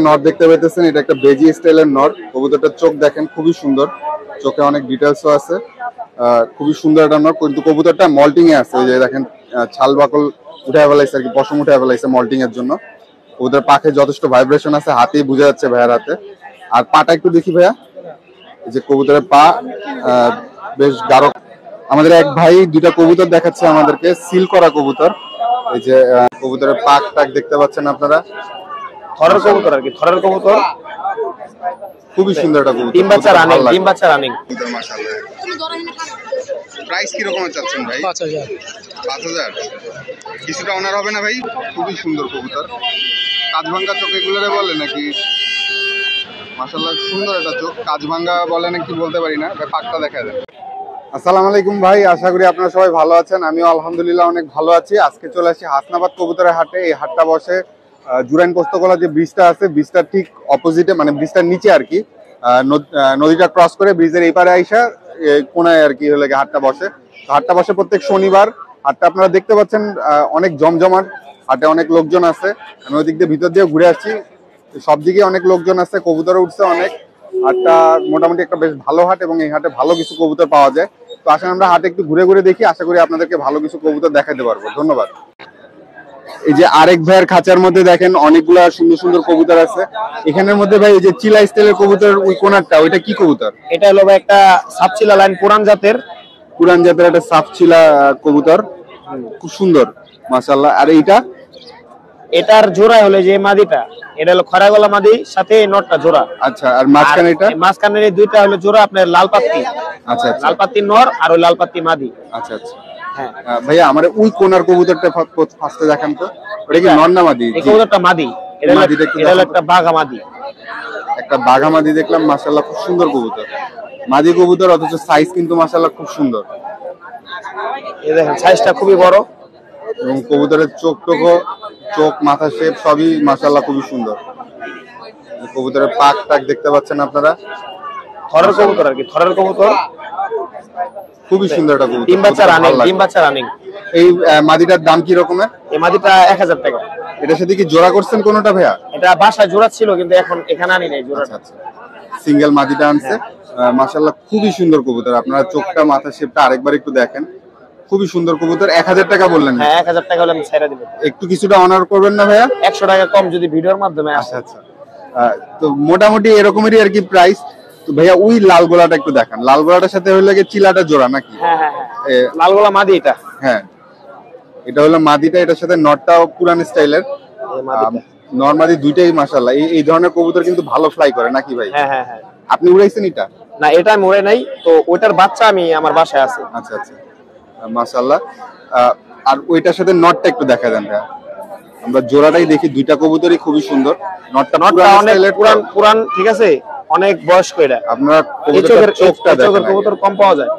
নর দেখতে পাইতেছেন, এটা একটা বেজি স্টাইলের নর। কবুতরটার চোখ দেখেন, খুবই সুন্দর, চোখে অনেক ডিটেলসও আছে, খুবই সুন্দর একটা নর। কিন্তু কবুতরটা মল্টিং এ আছে, ওই যে দেখেন ছাল বাকল উঠে ফেলাইছে আর কি, পশম উঠে ফেলাইছে মল্টিং এর জন্য। কবুতর পাখে যথেষ্ট ভাইব্রেশন আছে, হাতেই বোঝা যাচ্ছে ভাইয়ার হাতে। আর পাটা একটু দেখি ভাইয়া, এই যে কবুতরের পা বেশ গাঢ়। আমাদের এক ভাই দুইটা কবুতর দেখাচ্ছে আমাদেরকে, সিল করা কবুতর। এই যে কবুতরের পাক টাক দেখতে পাচ্ছেন আপনারা, থরের কবুতর আর কি, থরের কবুতর, খুবই সুন্দর একটা কবুতর। ডিম বাচ্চা রানিং, ডিম বাচ্চা রানিং। মাশাআল্লাহ। প্রাইস কি রকম চাচ্ছেন ভাই? 5000। 5000 কিছুটা অনার হবে না ভাই? খুবই সুন্দর কবুতর, কাজভাঙ্গা চোখ এগুলোরে বলে নাকি? মাশাআল্লাহ সুন্দর একটা চোখ, কাজভাঙ্গা বলে নাকি বলতে পারি না, পাকটা দেখা যায়। আসসালামু আলাইকুম ভাই, আশা করি আপনারা সবাই ভালো আছেন। আমিও আলহামদুলিল্লাহ অনেক ভালো আছি। আজকে চলে আসি হাসনাবাদ কবুতরের হাটে। এই হাটটা বসে জুরাইন পোস্তকলা যে ব্রিজটা আছে, ব্রিজটার ঠিক অপোজিটে, মানে ব্রিজটার নিচে আর কি, নদীটা ক্রস করে ব্রিজের এই পারে আইসা কোনায় আর কি হলে হাটটা বসে। হাটটা বসে প্রত্যেক শনিবার। হাটটা আপনারা দেখতে পাচ্ছেন অনেক জমজমাট, হাটে অনেক লোকজন আছে। আমি ওই দিক দিয়ে ভিতর দিয়ে ঘুরে আসছি, সব দিকে অনেক লোকজন আছে, কবুতরও উঠছে অনেক। হাটটা মোটামুটি একটা বেশ ভালো হাট এবং এই হাটে ভালো কিছু কবুতর পাওয়া যায়। তো আসলে আমরা হাটে একটু ঘুরে ঘুরে দেখি, আশা করি আপনাদেরকে ভালো কিছু কবুতর দেখাতে পারবো। ধন্যবাদ। এই যে আরেক ভাইয়ের খাঁচার মধ্যে দেখেন অনেকগুলা সুন্দর সুন্দর কবুতর আছে। এখানের মধ্যে ভাই এই যে চিলা স্টাইলের কবুতর, ওই কোনারটা ওইটা কি কবুতর? এটা হলো ভাই একটা সাপচিলা লাইন, পুরান জাতের একটা সাপচিলা কবুতর, খুব সুন্দর মাশাআল্লাহ। আর এইটা? এটার জোড়া হলো যে মাদিটা, এটা হলো খরা গলা মাদি, সাথে নটটা জোড়া। আচ্ছা, আর মাঝখানে এটা? মাঝখানের এই দুইটা হলো জোড়া আপনার লাল পাত্তি। আচ্ছা আচ্ছা, লাল পাত্তি নর আর ওই লাল পাত্তি মাদি। আচ্ছা আচ্ছা। হ্যাঁ ভাইয়া আমার ওই কোনার কবুতরটা ফার্স্টে দেখান তো, ওটা কি নর না মাদি? এই কবুতরটা মাদি, এটা হলো একটা বাঘা মাদি। একটা বাঘা মাদি দেখলাম, মাশাআল্লাহ খুব সুন্দর কবুতর, মাদি কবুতর, অথচ সাইজ কিন্তু মাশাআল্লাহ খুব সুন্দর। এই দেখেন সাইজটা খুবই বড় এবং কবুতরের চোখ মাথা শেপ সবই মাশাআল্লাহ খুবই সুন্দর। কবুতরের পাক টাক দেখতে পাচ্ছেন আপনারা, থরের কবুতর আর কি, থরের কবুতর, খুবই সুন্দর একটা কবুতর। ডিম বাচ্চা রানিং, ডিম বাচ্চা রানিং। এই মাদিটার দাম কি রকমের? এই মাদিটা 1000 টাকা। এটার সাথে কি জোড়া করছেন কোনটা ভাইয়া? এটা বাসায় জোড়া ছিল, কিন্তু এখন এখানে আনি নাই জোড়াটা। আচ্ছা, সিঙ্গেল মাদিটা আনছে। মাশাআল্লাহ খুবই সুন্দর কবুতর। আপনারা চোখটা মাথা শেপটা আরেকবার একটু দেখেন, খুবই সুন্দর কবুতর। 1000 টাকা বললেন? হ্যাঁ 1000 টাকা হলে আমি ছেড়ে দিব। একটু কিছুটা অনার করবেন না ভাইয়া? 100 টাকা কম যদি ভিডিওর মাধ্যমে আসে। আচ্ছা, তো মোটামুটি এরকমেরই আর কি প্রাইস। তো ভাইয়া ওই লাল গোলাটা একটু দেখান, লাল গোলাটার সাথে হইলে কি চিলাটা জোড়া নাকি? হ্যাঁ হ্যাঁ হ্যাঁ, লাল গোলা মাদি এটা। হ্যাঁ, এটা হলো মাদিটা, এটার সাথে নটটাও পুরান স্টাইলের। নর মাদি দুইটাই মাশাআল্লাহ। এই ধরনের কবুতর কিন্তু ভালো ফ্লাই করে নাকি ভাই? হ্যাঁ হ্যাঁ হ্যাঁ। আপনি উড়াইছেন এটা? না, এটা আমি উড়াই নাই, তো ওইটার বাচ্চা আমি আমার বাসায় আছে। আচ্ছা আচ্ছা, মাশাআল্লাহ। আর ওইটার সাথে নটটা একটু দেখা দেন ভাইয়া, আমরা জোড়াটাই দেখি। দুইটা কবুতরই খুবই সুন্দর। নটটা অনেক পুরান, ঠিক আছে, অনেক বয়স্ক। এটা আপনারা কবুতরের চোখটা দেখেন, কবুতর কম পাওয়া যায়।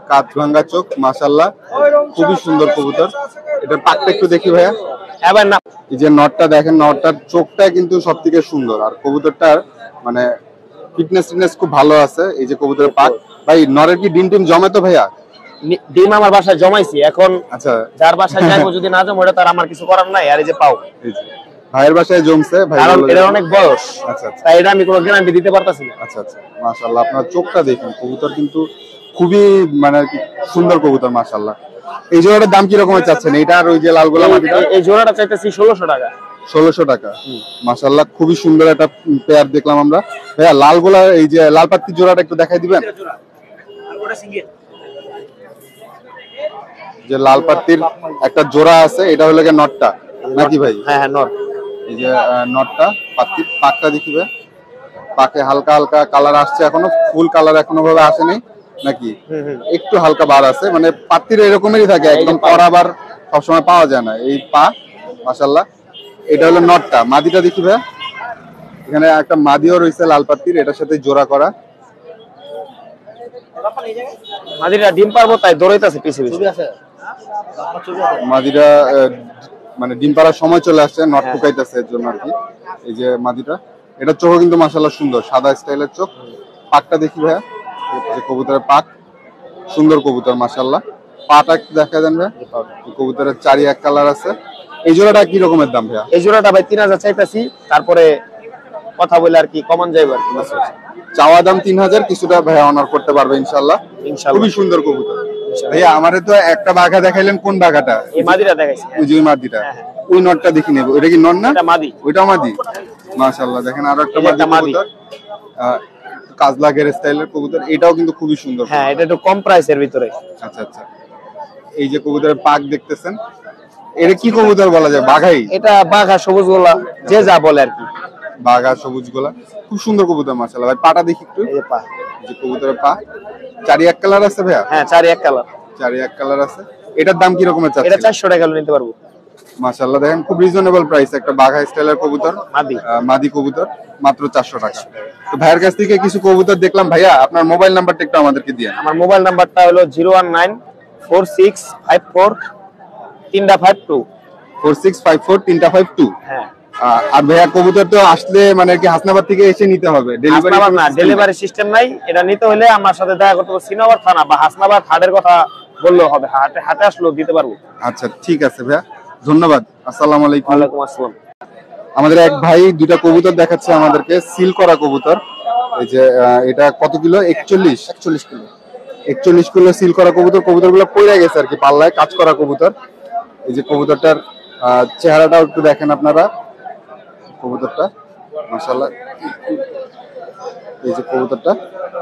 কাঁচভাঙ্গা চোখ মাশাআল্লাহ, খুবই সুন্দর কবুতর। এটার পাকটা একটু দেখি ভাইয়া। এবার না, এই যে নটটা দেখেন, নটটার চোখটা কিন্তু সবথেকে সুন্দর, আর কবুতরটার মানে ফিটনেস খুব ভালো আছে। এই যে কবুতরের পাক। ভাই নরের কি ডিম জমে তো ভাইয়া? ডিম আমার বাসায় জমাইছি, এখন আচ্ছা, যার বাসায় যাবো যদি না জমে, ওটা তার আমার কিছু করার নাই। আর এই যে পাও ভাইয়ের বাসায় জমছে ভাই, কারণ এটা অনেক বয়স। আচ্ছা আচ্ছা, তাই এটা আমি কোনো গ্যারান্টি দিতে পারতাছি না। আচ্ছা আচ্ছা, মাশাআল্লাহ। আপনার চোখটা দেখুন, কবুতর কিন্তু খুবই মানে সুন্দর কবুতর মাশাআল্লাহ। এই জোড়াটার দাম কি রকম চাচ্ছেন? এটা আর ওই যে লাল গোলা মাদিটা? এই জোড়াটা চাইতেছি 1600 টাকা। 1600 টাকা, মাশাআল্লাহ খুবই সুন্দর একটা পেয়ার দেখলাম আমরা। ভাইয়া লাল গোলা, এই যে লাল পাত্তির জোড়াটা একটু দেখাই দিবেন? যে লাল পাত্তির একটা জোড়া আছে, এটা হলো গিয়ে নটটা নাকি ভাই? হ্যাঁ হ্যাঁ, নট। এই যে নটটা, পাত্তির পাকটা দেখি ভাই। পাকে হালকা হালকা কালার আসছে, এখনো ফুল কালার এখনো ভাবে আসেনি নাকি? একটু হালকা বার আছে, মানে পাত্তির এরকমেরই থাকে, একদম কড়াবার সবসময় পাওয়া যায় না। এই পা মাশাআল্লাহ। এটা হলো নটটা। মাদিটা দেখি ভাই, এখানে একটা মাদিও রয়েছে লাল পাত্তির, এটার সাথে জোড়া করা। মাদিটা ডিম পারবো তাই দৌড়াইতেছে পিছে। মাদিটা মানে ডিম পাড়ার সময় চলে আসছে, নট ফুকাইতেছে এর জন্য আর কি। এই যে মাদিটা, এটা চোখ কিন্তু মাশাআল্লাহ সুন্দর, সাদা স্টাইলের চোখ। পাকটা দেখি ভাইয়া, যে কবুতরের পাক, সুন্দর কবুতর মাশাআল্লাহ। পাটা দেখা দেন ভাই, কবুতরের চারি এক কালার আছে, এই জোড়াটা কি রকমের দাম ভাইয়া? এই জোড়াটা ভাই 3000 চাইতাছি, তারপরে কথা বলে আর কি কমান যাইব আর কি। চাওয়া দাম 3000, কিছুটা ভাইয়া অনার করতে পারবে ইনশাআল্লাহ। ইনশাআল্লাহ। খুবই সুন্দর কবুতর ভাইয়া। আমারে তো একটা বাঘা দেখাইলেন, কোন বাঘাটা? এই মাদিটা দেখাইছি। ওই যে মাদিটা, হ্যাঁ, হ্যাঁ। ওই নটটা দেখি নেব। ওটা কি নট না? এটা মাদি। ওইটা মাদি। মাশাআল্লাহ, দেখেন আরো একটা এটা মাদি কবুতর, কাজলা গের স্টাইলের কবুতর। এটাও কিন্তু খুবই সুন্দর। হ্যাঁ, এটা একটু কম প্রাইসের ভিতরে। আচ্ছা আচ্ছা। এই যে কবুতরের পাক দেখতেছেন, এটা কি কবুতর বলা যায়? বাঘাই? এটা বাঘা সবুজ গোলা, যে যা বলে আর কি। বাঘা সবুজ গোলা, খুব সুন্দর কবুতর মাশাআল্লাহ। ভাই পাটা দেখি একটু। এই যে পা, যে কবুতরের পা, চারি এক কালার আছে ভাইয়া? হ্যাঁ, চারি এক কালার। চারি এক কালার আছে। এটার দাম কি রকমের চাচ্ছেন? এটা 400 টাকা নিতে পারবো। মাশাআল্লাহ, দেখেন খুব রিজনেবল প্রাইস। একটা বাঘা স্টাইলের কবুতর, মাদি। মাদি কবুতর, মাত্র 400 টাকা। তো ভাইয়ের কাছ থেকে কিছু কবুতর দেখলাম। ভাইয়া আপনার মোবাইল নাম্বারটা একটু আমাদেরকে দিয়েন। আমার মোবাইল নাম্বারটা হলো 0194654 4654 হ্যাঁ। আর ভাইয়া কবুতর তো আসলে মানে কি হাসনাবাদ থেকে এসে নিতে হবে? হাসনাবাদ না, ডেলিভারি সিস্টেম নাই। এটা নিতে হলে আমার সাথে দেখা করতে হবে শ্রীনগর থানা বা হাসনাবাদ হাটের কথা বললেও হবে। হাটে আসলেও দিতে পারবো। আচ্ছা ঠিক আছে ভাইয়া, ধন্যবাদ। আসসালামু আলাইকুম। ওয়ালাইকুম আসসালাম। আমাদের এক ভাই দুইটা কবুতর দেখাচ্ছে আমাদেরকে, সিল করা কবুতর। এই যে এটা কত কিলো? 41 কিলো। 41 কিলো সিল করা কবুতর। কবুতরগুলো পড়ে গেছে আর কি পাল্লায়, কাজ করা কবুতর। এই যে কবুতরটার চেহারাটাও একটু দেখেন আপনারা। কবুতরটা মাশাআল্লাহ, এই যে কবুতরটা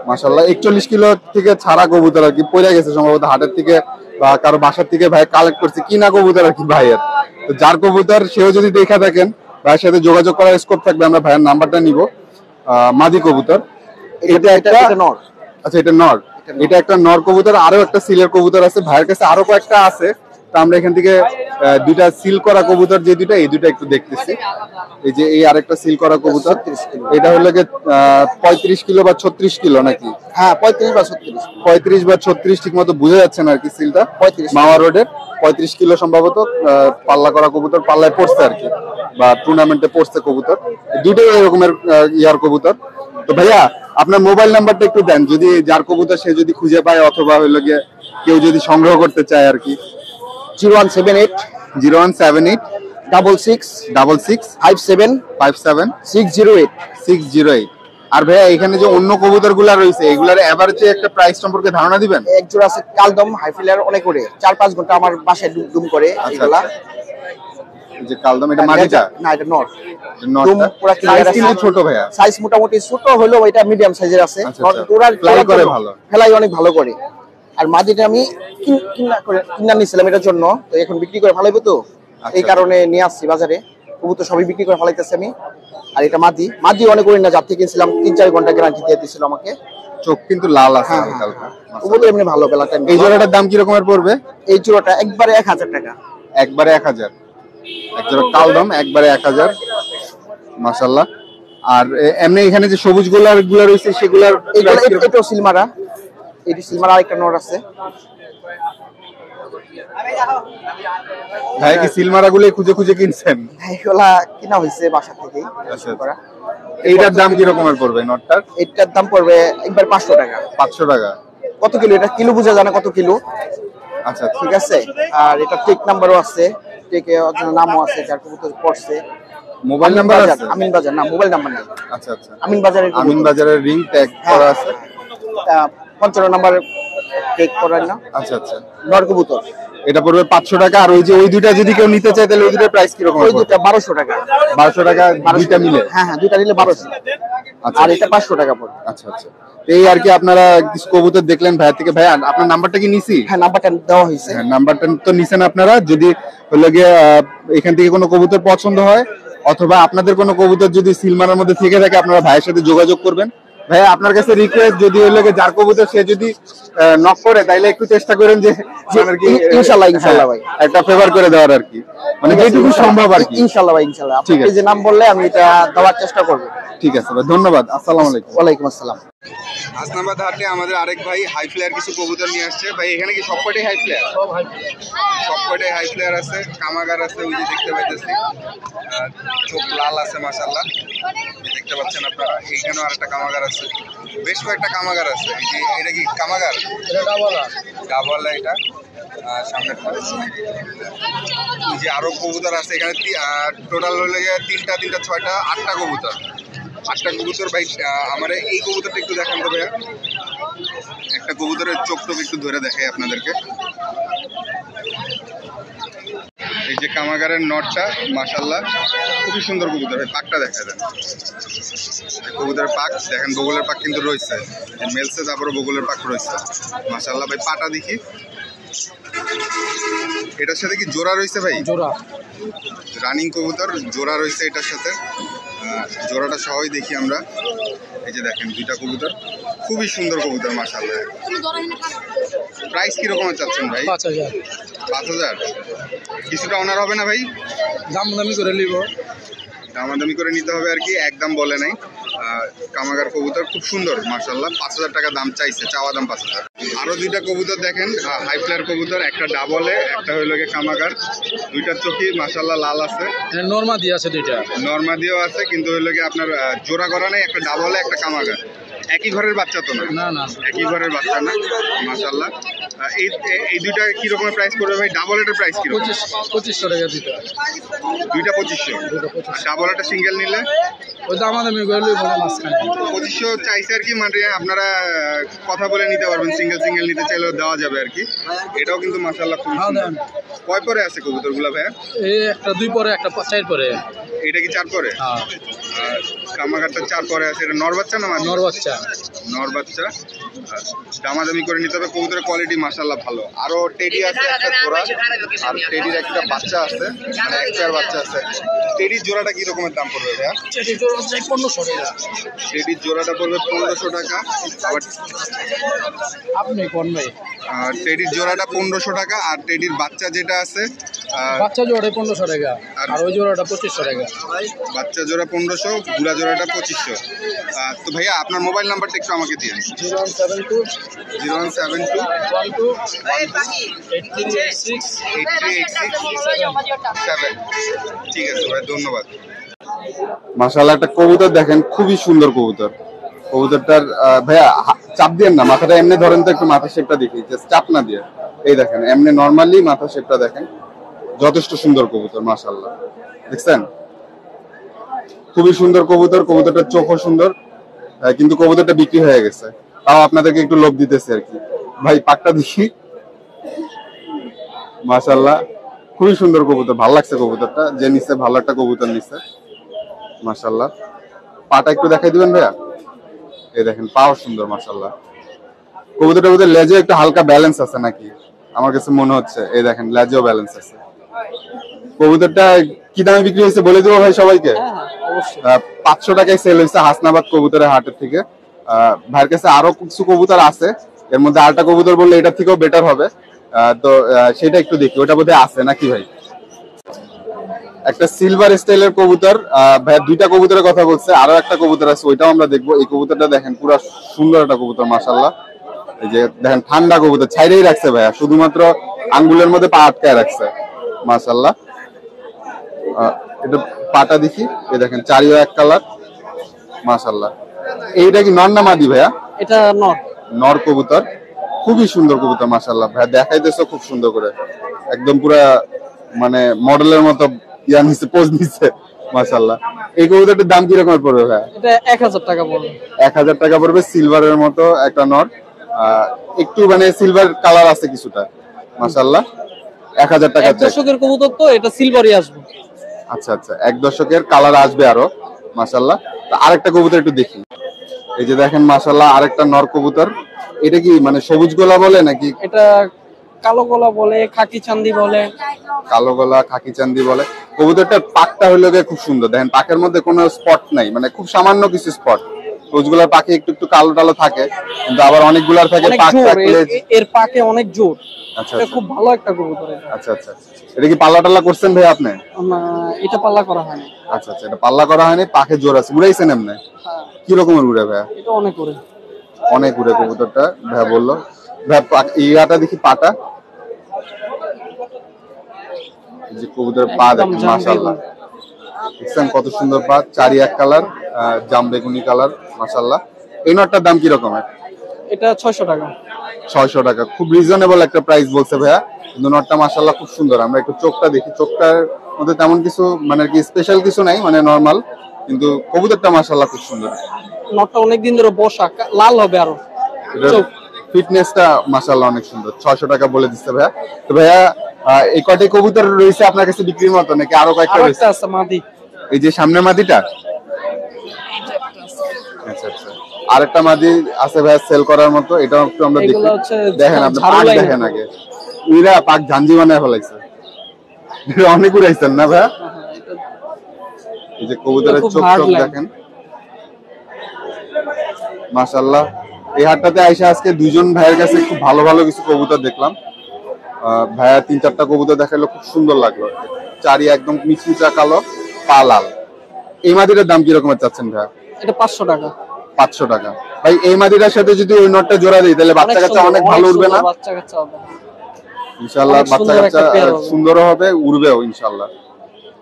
মাশাআল্লাহ 41 কিলো থেকে ছাড়া কবুতর আর কি, পড়ে গেছে সম্ভবত হাটের থেকে বা কারো বাসার থেকে ভাই কালেক্ট করছে, কিনা কবুতর আর কি ভাইয়ের। তো যার কবুতর সেও যদি দেখা থাকেন, ভাইয়ের সাথে যোগাযোগ করার স্কোপ থাকবে। আমরা ভাইয়ের নাম্বারটা নিব। মাদি কবুতর, এটা একটা নর। আচ্ছা এটা নর। এটা একটা নর কবুতর। আরো একটা সিলের কবুতর আছে ভাইয়ের কাছে, আরো কয়েকটা আছে। তো আমরা এখান থেকে দুইটা সিল করা কবুতর, যে দুইটা, এই দুইটা একটু দেখতেছি। এই যে এই আরেকটা সিল করা কবুতর, এটা হলো যে 35 কিলো বা 36 কিলো নাকি? হ্যাঁ, 35 বা 36 ঠিক মতো বোঝা যাচ্ছে না আর কি। সিলটা 35 মাওয়া রোডের 35 কিলো সম্ভবত পাল্লা করা কবুতর, পাল্লায় পড়ছে আর কি, বা টুর্নামেন্টে পড়ছে কবুতর। দুটোই এরকমের ইয়ার কবুতর। তো ভাইয়া আপনার মোবাইল নাম্বারটা একটু দেন, যদি যার কবুতর সে যদি খুঁজে পায়, অথবা হইলো গিয়ে কেউ যদি সংগ্রহ করতে চায় আর কি। 0178 66 57 608। আর ভাইয়া এখানে যে অন্য কবুতর গুলা রয়েছে, এগুলার এভারেজে একটা প্রাইস সম্পর্কে ধারণা দিবেন? এক জোড়া আছে কালদম হাইফিলার, অনেক করে 4-5 ঘন্টা আমার বাসায় ডুম করে। এগুলা এই যে কালদম, এটা মাদিটা না, এটা নর। ডুম পুরো ক্লিয়ার আছে। ছোট ভাইয়া সাইজ মোটামুটি ছোট হলো, এটা মিডিয়াম সাইজের আছে। ফ্লাই করে ভালো, ফেলাই অনেক ভালো করে। আর মাদিটা আমি কিনা নিছিলাম এটার জন্য, তো এখন বিক্রি করে ভালো হবে তো, এই কারণে নিয়ে আসছি বাজারে। কবুতর সবই বিক্রি করে ফেলাইতেছি আমি। আর এটা মাদি অনেক করে না, যার থেকে কিনছিলাম 3-4 ঘন্টা গ্যারান্টি দিয়ে দিয়েছিল আমাকে। চোখ কিন্তু লাল আছে হালকা হালকা। কবুতর এমনি ভালো বেলাটা। এই জোড়াটার দাম কি রকমের পড়বে? এই জোড়াটা একবারে 1000 টাকা। একবারে 1000। এক জোড়া কালদম একবারে 1000 মাশাআল্লাহ। আর এমনি এখানে যে সবুজ গুলা রয়েছে, সেগুলার এটাও সিলমারা। এটি সিলমারা, আরেকটা নর আছে। ভাই কি সিলমারা গুলো খুঁজে খুঁজে কিনছেন? এগুলা কিনা হয়েছে বাসা থেকে। এইটার দাম কি রকমের পড়বে নটটার? এটার দাম পড়বে একবার 500 টাকা। 500 টাকা। কত কিলো? এটা কিলো বোঝা যায় না কত কিলো। আচ্ছা ঠিক আছে। আর এটা টেক নাম্বারও আছে, টেকে নামও আছে, যার কবুতর পড়ছে। মোবাইল নাম্বার আছে? আমিন বাজার না, মোবাইল নাম্বার নাই। আচ্ছা আচ্ছা। আমিন বাজারের রিং ট্যাগ করা আছে। 55 নাম্বার টেক করা না। আচ্ছা আচ্ছা। নর কবুতর এটা পড়বে 500 টাকা। আর ওই দুইটা যদি কেউ নিতে চায়, তাহলে ওই দুইটার প্রাইস কি রকম? ওই দুইটা 1200 টাকা। 1200 টাকা দুইটা মিলে? হ্যাঁ হ্যাঁ, দুইটা নিলে 1200। আচ্ছা। আর এটা 500 টাকা পড়বে। আচ্ছা আচ্ছা। এই আর কি আপনারা কিছু কবুতর দেখলেন ভাইয়া থেকে। ভাইয়া আপনার নাম্বারটা কি নিছি? হ্যাঁ, নাম্বারটা দেওয়া হয়েছে। হ্যাঁ, নাম্বারটা তো নিছেন আপনারা। যদি হলো গিয়ে এখান থেকে কোনো কবুতর পছন্দ হয়, অথবা আপনাদের কোনো কবুতর যদি সিলমারার মধ্যে থেকে থাকে, আপনারা ভাইয়ের সাথে যোগাযোগ করবেন। ভাইয়া আপনার কাছে রিকোয়েস্ট, যদি হলো গিয়ে যার কবুতর সে যদি নক করে, তাইলে একটু চেষ্টা করেন যে ইনশাআল্লাহ ভাই একটা ফেভার করে দেওয়ার আর কি, মানে যেটুকু সম্ভব আর কি। ইনশাআল্লাহ ভাই, ইনশাআল্লাহ। ঠিক আছে, আপনি যে নাম বললে আমি এটা দেওয়ার চেষ্টা করব। ঠিক আছে ভাই, ধন্যবাদ। আসসালামু আলাইকুম। ওয়ালাইকুম আসসালাম। হাসনাবাদ হাটে আমাদের আরেক ভাই হাই ফ্লেয়ার কিছু কবুতর নিয়ে আসছে। ভাই এখানে কি সবকটাই হাই ফ্লেয়ার? সবকটাই হাই ফ্লেয়ার আছে, কামাগার আছে, ওই যে দেখতে পাইতেছি, চোখ লাল আছে মাশাআল্লাহ, দেখতে পাচ্ছেন আপনারা। এইখানেও আরেকটা কামাগার আছে, বেশ কয়েকটা কামাগার আছে। এই যে এটা কি কামাগার? ডাবলা। এটা সামনের যে আরো কবুতর আছে এখানে টোটাল হলে তিনটা ছয়টা আটটা কবুতর ভাই। আমার এই কবুতরটা একটু দেখান তো ভাইয়া, একটা কবুতরের চোখ টোক একটু ধরে দেখাই আপনাদেরকে। এই যে কামাগারের নটটা মাশাআল্লাহ খুবই সুন্দর কবুতর ভাই। পাকটা দেখা দেন, কবুতরের পাক দেখেন, বগলের পাক কিন্তু রয়েছে, মেলসে তারপরে বগলের পাক রয়েছে মাশাআল্লাহ ভাই। পাটা দেখি, এটার সাথে কি জোড়া রয়েছে ভাই? জোড়া রানিং কবুতর জোড়া রয়েছে এটার সাথে, জোড়াটা সহই দেখি আমরা। এই যে দেখেন দুইটা কবুতর, খুবই সুন্দর কবুতর মাশাআল্লাহ। প্রাইস কিরকম চাচ্ছেন ভাই? 5000। 5000 কিছুটা অনার হবে না ভাই? দামাদামি করে নিব, দামাদামি করে নিতে হবে আর কি, একদম বলে নাই। কামাগার কবুতর খুব সুন্দর মাশাআল্লাহ। 5000 টাকা দাম চাইছে, চাওয়া দাম 5000। আরো দুইটা কবুতর দেখেন, হাই ফ্লায়ার কবুতর, একটা ডাবলে একটা হইল গিয়ে কামাগার। দুইটার চোখই মাশাআল্লাহ লাল আছে, নরমাদি আছে দুইটা, নরমাদিও আছে, কিন্তু হইল গিয়ে আপনার জোড়া করা নেই, একটা ডাবলে একটা কামাগার। একই ঘরের বাচ্চা তো না? না, একই ঘরের বাচ্চা না মাশাআল্লাহ। এই দুইটা কি রকমের প্রাইস পড়বে ভাই? ডাবল এটার প্রাইস কি? 2500 টাকা দুইটা। দুইটা 2500, আর ডাবল এটা সিঙ্গেল নিলে ওই দামাদামি করে নিব মাঝখানে। 2500 চাইছে আর কি, মানে আপনারা কথা বলে নিতে পারবেন, সিঙ্গেল নিতে চাইলেও দেওয়া যাবে আর কি। এটাও কিন্তু মাশাআল্লাহ খুব সুন্দর। কয় পরে আছে কবুতরগুলো ভাইয়া? এই একটা 2 পরে, একটা 4 পরে। এটা কি 4 পরে? হ্যাঁ, কামাগারটা 4 পরে আছে। এটা নর বাচ্চা না মাদি? নর বাচ্চা। নর বাচ্চা। দামাদামি করে নিতে হবে, কবুতরের কোয়ালিটি মাশাআল্লাহ ভালো। আরো টেডি আছে একটা জোড়া, আর টেডির একটা বাচ্চা আছে, মানে এক পেয়ার বাচ্চা আছে। টেডির জোড়াটা কি রকমের দাম পড়বে ভাইয়া? টেডির জোড়া 1500 টাকা। টেডির জোড়াটা পড়বে 1500 টাকা। আবার আপনি কোন ভাই? টেডির জোড়াটা 1500 টাকা, আর টেডির বাচ্চা যেটা আছে বাচ্চা জোড়া 1500 টাকা, আর ওই জোড়াটা 2500 টাকা। বাচ্চা জোড়া 1500, বুড়া জোড়াটা 2500। তো ভাইয়া আপনার মোবাইল নাম্বারটা একটু আমাকে দিন। 0172 0172 12 8386 7। ঠিক আছে ভাই, ধন্যবাদ। মাশাআল্লাহ একটা কবুতর দেখেন, খুবই সুন্দর কবুতর। কবুতরটার ভাইয়া চাপ দিয়েন না, মাথাটা এমনি ধরেন তো, একটু মাথা শেপটা দেখি, জাস্ট চাপ না দিয়ে। এই দেখেন এমনি নরমালি মাথা শেপটা দেখেন, যথেষ্ট সুন্দর কবুতর মাশাআল্লাহ। দেখছেন খুবই সুন্দর কবুতর, কবুতরটার চোখও সুন্দর, কিন্তু কবুতরটা বিক্রি হয়ে গেছে। তাও আপনাদেরকে একটু লোভ দিতেছে আর কি। ভাই পাকটা দেখি, মাশাআল্লাহ খুবই সুন্দর কবুতর, ভালো লাগছে কবুতরটা। যে নিচ্ছে ভালো একটা কবুতর নিচ্ছে মাশাআল্লাহ। পাটা একটু দেখাই দিবেন ভাইয়া। এই দেখেন পাও সুন্দর মাশাআল্লাহ। কবুতরটার মধ্যে লেজে একটু হালকা ব্যালেন্স আছে নাকি আমার কাছে মনে হচ্ছে। এই দেখেন লেজেও ব্যালেন্স আছে। কবুতরটা কি দামে বিক্রি হয়েছে বলে দেবো ভাই সবাইকে? 500 টাকায় সেল হয়েছে হাসনাবাদ কবুতরের হাটের থেকে। ভাইয়ের কাছে আরো কিছু কবুতর আছে, এর মধ্যে আরেকটা কবুতর বললে এটা থেকেও বেটার হবে। তো সেটা একটু দেখি, ওটা বোধহয় আছে নাকি ভাই? একটা সিলভার স্টাইলের কবুতর, ভাই দুইটা কবুতরের কথা বলছে, আরো একটা কবুতর আছে, ওইটাও আমরা দেখবো। এই কবুতরটা দেখেন পুরো সুন্দর একটা কবুতর মাশাআল্লাহ। এই যে দেখেন ঠান্ডা কবুতর, ছাইরেই রাখছে ভাইয়া, শুধুমাত্র আঙ্গুলের মধ্যে পা আটকায় রাখছে মাশাআল্লাহ। এটা পাটা দেখি, এই দেখেন চারিও এক কালার মাশাআল্লাহ। এইটা কি নর না মাদি ভাইয়া? এটা নর। নর কবুতর, খুবই সুন্দর কবুতর মাশাআল্লাহ। ভাইয়া দেখাইতেছো খুব সুন্দর করে, একদম পুরা মানে মডেলের মতো ইয়া নিচ্ছে, পোজ নিচ্ছে মাশাআল্লাহ। এই কবুতরটার দাম কি রকমের পড়বে ভাইয়া? এটা 1000 টাকা পড়বে। 1000 টাকা পড়বে, সিলভারের মতো একটা নর, একটু মানে সিলভার কালার আছে কিছুটা মাশাআল্লাহ। 1000 টাকা। 1 দশকের কবুতর তো, এটা সিলভারই আসবে। আচ্ছা আচ্ছা, 1 দশকের কালার আসবে আরো মাশাআল্লাহ। তো আরেকটা কবুতর একটু দেখি। এই যে দেখেন মাশাআল্লাহ আরেকটা নর কবুতর। এটা কি মানে সবুজ গোলা বলে নাকি? এটা কালো গলা বলে, খাকি চান্দি বলে। কালো গলা খাকি চান্দি বলে। কবুতরটার পাকটা হলো খুব সুন্দর, দেখেন পাকের মধ্যে কোনো স্পট নাই, মানে খুব সামান্য কিছু স্পট। সবুজগুলার পাকে একটু একটু কালো টালো থাকে, কিন্তু আবার অনেকগুলার থাকে পাক থাকলে এর পাকে অনেক জোর। আচ্ছা, এটা খুব ভালো একটা কবুতর। আচ্ছা আচ্ছা, এটা কি পাল্লা টাল্লা করছেন ভাই আপনি? না, এটা পাল্লা করা হয়নি। আচ্ছা আচ্ছা, এটা পাল্লা করা হয়নি, পাকে জোর আছে। উড়াইছেন এমনি? কি রকমের উড়ে ভাইয়া? এটা অনেক উড়ে। অনেক উড়ে কবুতরটা, ভাইয়া বললো। ভাইয়া ইয়াটা দেখি পাটা, যে কবুতরের পা দেখেন মাশাআল্লাহ। দেখছেন কত সুন্দর পা, চারি এক কালার, জাম বেগুনি কালার মাশাআল্লাহ। এই নটটার দাম কি রকমের? এটা 600 টাকা। 600 টাকা, খুব রিজনেবল একটা প্রাইস বলছে ভাইয়া। কিন্তু নটটা মাশাআল্লাহ খুব সুন্দর। আমরা একটু চোখটা দেখি, চোখটার মধ্যে তেমন কিছু মানে আর কি স্পেশাল কিছু নাই, মানে নর্মাল, কিন্তু কবুতরটা মাশাআল্লাহ খুব সুন্দর। নটটা অনেকদিন ধরে বসা, লাল হবে আরো। ফিটনেসটা মাশাআল্লাহ অনেক সুন্দর। 600 টাকা বলে দিচ্ছে ভাইয়া। তো ভাইয়া এই কয়টি কবুতর রয়েছে আপনার কাছে বিক্রির মতো নাকি আরো কয়েকটা রয়েছে? আছে মাদি, এই যে সামনে মাদিটা। আচ্ছা আচ্ছা, আরেকটা মাদি আছে ভাইয়া সেল করার মতো, এটাও একটু আমরা দেখি। দেখেন আপনি পাক দেখেন আগে, উইরা পাক ঝাঞ্জি বানায় ফেলাইছে। অনেক উড়াইছেন না ভাইয়া? এই যে কবুতরের চোখ দেখেন মাশাআল্লাহ। এই হাটটাতে আইসা আজকে দুইজন ভাইয়ের কাছে খুব ভালো ভালো কিছু কবুতর দেখলাম। ভাইয়া 3-4টা কবুতর দেখাইলো, খুব সুন্দর লাগলো। চারি একদম মিচমিচা কালো, পা লাল। এই মাদিটার দাম কিরকম চাচ্ছেন ভাইয়া? এটা 500 টাকা। 500 টাকা। ভাই এই মাদিটার সাথে যদি ওই নটটা জোড়া দিই তাহলে বাচ্চা কাচ্চা অনেক ভালো উড়বে না? বাচ্চা কাচ্চা হবে ইনশাআল্লাহ, বাচ্চা কাচ্চা সুন্দরও হবে, উড়বেও ইনশাআল্লাহ।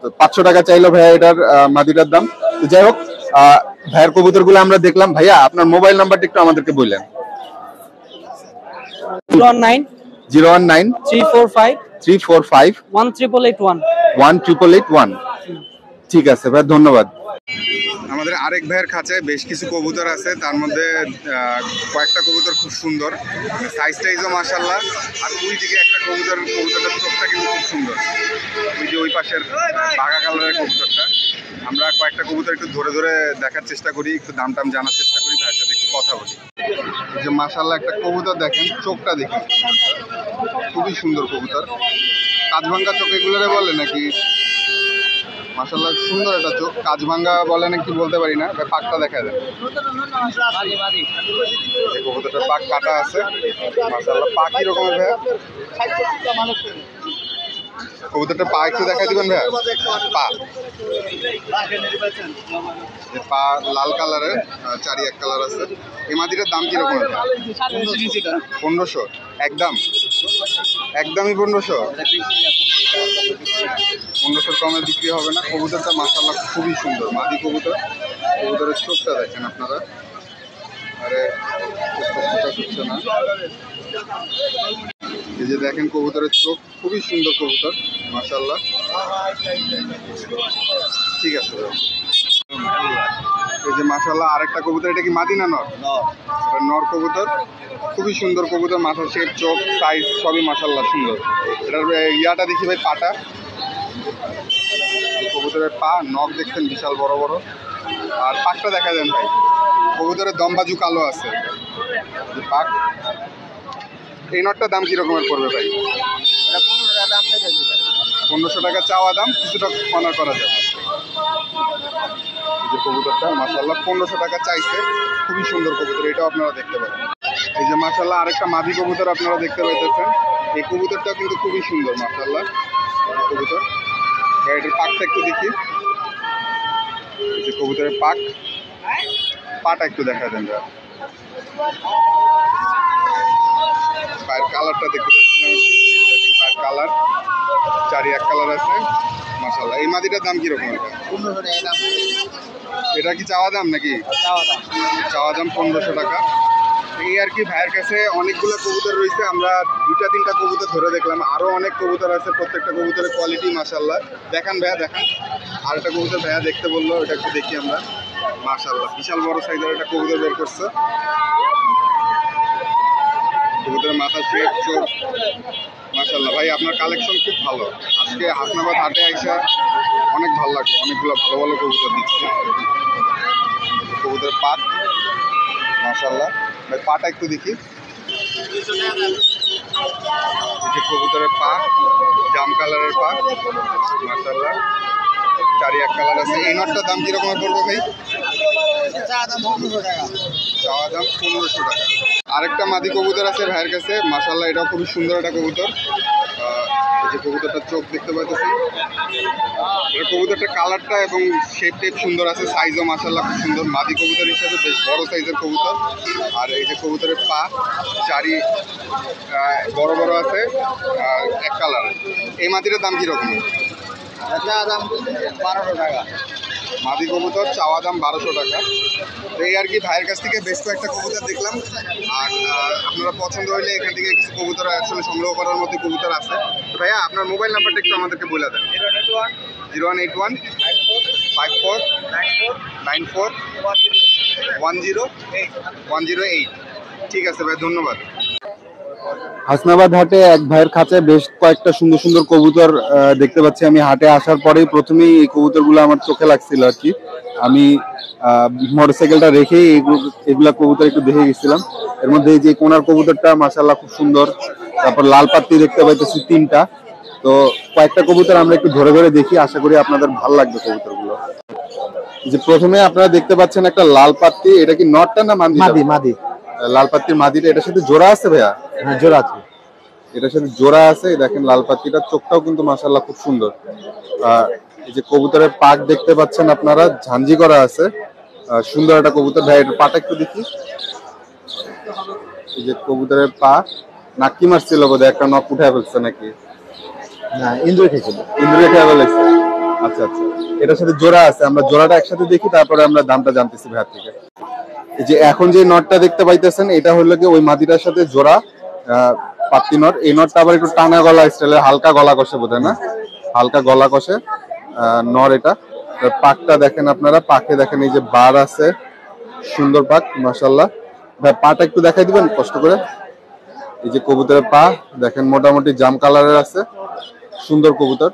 তো 500 টাকা চাইলো ভাইয়া এটার মাদিটার দাম। তো যাই হোক, ভাইয়ের কবুতরগুলো আমরা দেখলাম। ভাইয়া আপনার মোবাইল নাম্বারটা একটু আমাদেরকে বললেন। 019 345 18881। ঠিক আছে ভাই, ধন্যবাদ। আমাদের আরেক ভাইয়ের খাঁচায় বেশ কিছু কবুতর আছে, তার মধ্যে কয়েকটা কবুতর খুব সুন্দর, সাইজ টাইজও মাশাআল্লাহ। আর ওই দিকে একটা কবুতরটার চোখটা কিন্তু খুব সুন্দর, ওই যে ওই পাশের বাঘা কালারের কবুতরটা। আমরা কয়েকটা কবুতর একটু ধরে ধরে দেখার চেষ্টা করি, একটু দাম টাম জানার চেষ্টা করি, ভাইয়ের সাথে একটু কথা বলি। যে মাশাআল্লাহ একটা কবুতর দেখেন, চোখটা দেখি খুবই সুন্দর কবুতর। কাজভাঙ্গা চোখ এগুলোরে বলে নাকি? মাশাআল্লাহ সুন্দর একটা চোখ, কাজভাঙ্গা বলে নাকি বলতে পারি না। পাকটা দেখা যায়, কবুতরটার পাক কাটা আছে মাশাআল্লাহ। পা কি রকমের ভাইয়া? কবুতরটা পা একটু দেখা দিবেন ভাইয়া। পা লাল কালারের, চারি এক কালার আছে। এই মাদিটার দাম কিরকম? 1500 একদম, একদমই 1500। 1500 কমে বিক্রি হবে না। কবুতরটা মাশাআল্লাহ খুবই সুন্দর, মাদি কবুতর। কবুতরের চোখটা দেখেন আপনারা, আরে না, এই যে দেখেন কবুতরের চোখ খুবই সুন্দর কবুতর মাশাআল্লাহ। ঠিক আছে, এই যে মাশাআল্লাহ আরেকটা কবুতর, এটা কি মাদি না নর? নর কবুতর, খুবই সুন্দর কবুতর, মাথার শেপ, চোখ, সাইজ সবই মাশাআল্লাহ সুন্দর। এটার ইয়াটা দেখি ভাই, পাটা, কবুতরের পা নখ দেখছেন বিশাল বড় বড়। আর পাকটা দেখা দেন ভাই, কবুতরের দমবাজু কালো আছে পাক। এই নটটার দাম কি রকমের পড়বে ভাই? 1500 টাকা চাওয়া দাম, কিছুটা কর্নার করা যাবে। এই যে কবুতরটা মাশাআল্লাহ 1500 টাকা চাইছে, খুবই সুন্দর কবুতর, এটাও আপনারা দেখতে পাবেন। এই যে মাশাআল্লাহ আরেকটা মাদি কবুতর আপনারা দেখতে পাইতেছেন, এই কবুতরটা কিন্তু খুবই সুন্দর মাশাআল্লাহ কবুতর। এটার পাকটা একটু দেখি, এই যে কবুতরের পাটা একটু দেখা দেন। পায়ের কালারটা দেখতে পাচ্ছিলাম, দেখেন পায়ের কালার, চারি এক কালার আছে মাশাআল্লাহ। এই মাদিটার দাম কিরকম? এটা কি চাওয়া দাম নাকি? চাওয়া দাম 1500 টাকা। এই আর কি, ভাইয়ের কাছে অনেকগুলো কবুতর রয়েছে, আমরা 2-3টা কবুতর ধরে দেখলাম, আরো অনেক কবুতর আছে, প্রত্যেকটা কবুতরের কোয়ালিটি মাশাআল্লাহ। দেখান ভাইয়া, দেখান। আর একটা কবুতর ভাইয়া দেখতে বললো, এটা একটু দেখি আমরা। মাশাআল্লাহ বিশাল বড় সাইজের একটা কবুতর বের করছে। কবুতরের মাথা, শেপ, চোখ মাশাআল্লাহ। ভাই আপনার কালেকশন খুব ভালো, আজকে হাসনাবাদ হাটে আইসা অনেক ভালো লাগলো, অনেকগুলো ভালো ভালো কবুতর দিচ্ছে। কবুতরের পাট মাশাআল্লাহ, ভাই পাটা একটু দেখি। যে কবুতরের পা, জাম কালারের পা মাশাআল্লাহ, চারি এক কালার আছে। এই নটটার দাম কিরকম পড়বে ভাই? চাওয়া দাম 1500 টাকা। আরেকটা মাদি কবুতর আছে ভাইয়ের কাছে মাশাআল্লাহ, এটাও খুবই সুন্দর একটা কবুতর। এই যে কবুতরটার চোখ দেখতে পাইতেছি, এটা কবুতরটার কালারটা এবং শেপ টেপ সুন্দর আছে, সাইজও মাশাআল্লাহ খুব সুন্দর, মাদি কবুতর হিসাবে বেশ বড় সাইজের কবুতর। আর এই যে কবুতরের পা, চারি বড় বড় আছে, এক কালার। এই মাদিটার দাম কিরকম? দাম 1200 টাকা। মাদি কবুতর চাওয়া দাম 1200 টাকা। তো এই আর কি, ভাইয়ের কাছ থেকে বেশ কয়েকটা কবুতর দেখলাম। আর আপনারা পছন্দ হইলে এখান থেকে কিছু কবুতর আসলে সংগ্রহ করার মতো কবুতর আছে। তো ভাইয়া আপনার মোবাইল নাম্বারটা একটু আমাদেরকে বলে দেন। 0181 54 94 108। ঠিক আছে ভাই, ধন্যবাদ। হাসনাবাদ হাটে এক ভাইয়ের খাঁচায় বেশ কয়েকটা সুন্দর সুন্দর কবুতর দেখতে পাচ্ছি। আমি হাটে আসার পরেই প্রথমেই এই কবুতরগুলো আমার চোখে লাগছিল আর কি। আমি মোটরসাইকেলটা রেখেই এগুলা কবুতর একটু দেখে গেছিলাম। এর মধ্যে এই যে কোনার কবুতরটা মাশাআল্লাহ খুব সুন্দর। তারপর লাল পাত্তি দেখতে পাইতেছি 3টা। তো কয়েকটা কবুতর আমরা একটু ধরে ধরে দেখি, আশা করি আপনাদের ভালো লাগবে কবুতরগুলো। যে প্রথমে আপনারা দেখতে পাচ্ছেন একটা লাল পাত্তি, এটা কি নটটা না মাদি? মাদি। লাল পাত্তির মাদিটা, এটার সাথে জোড়া আছে ভাইয়া? হ্যাঁ, জোড়া আছে। এটার সাথে জোড়া আছে। দেখেন লাল পাত্তিটার চোখটাও কিন্তু মাশাআল্লাহ খুব সুন্দর। এই যে কবুতরের পাক দেখতে পাচ্ছেন আপনারা, ঝাঞ্জি করা আছে। সুন্দর একটা কবুতর। ভাই এটার পাটা একটু দেখি। এই যে কবুতরের পা, নাকি মারছিল বোধহয়, একটা নখ উঠে ফেলছে নাকি? না, ইন্দ্র খেয়েছিল। ইন্দ্রিয় খেয়ে ফেলেছে। আচ্ছা আচ্ছা, এটার সাথে জোড়া আছে। আমরা জোড়াটা একসাথে দেখি, তারপরে আমরা দামটা জানতেছি ভাইয়ার থেকে। এই যে এখন যে নটটা দেখতে পাইতেছেন, এটা হলো কি ওই মাদিটার সাথে জোড়া পাত্তি নট। এই নটটা আবার একটু টানা গলা স্টাইলের, হালকা গলা কষে বোধহয়, না? হালকা গলা কষে নর এটা। পাকটা দেখেন আপনারা, পাকে দেখেন এই যে বার আছে, সুন্দর পাক মাশাআল্লাহ। ভাই পাটা একটু দেখাই দিবেন কষ্ট করে। এই যে কবুতরের পা দেখেন, মোটামুটি জাম কালারের আছে, সুন্দর কবুতর।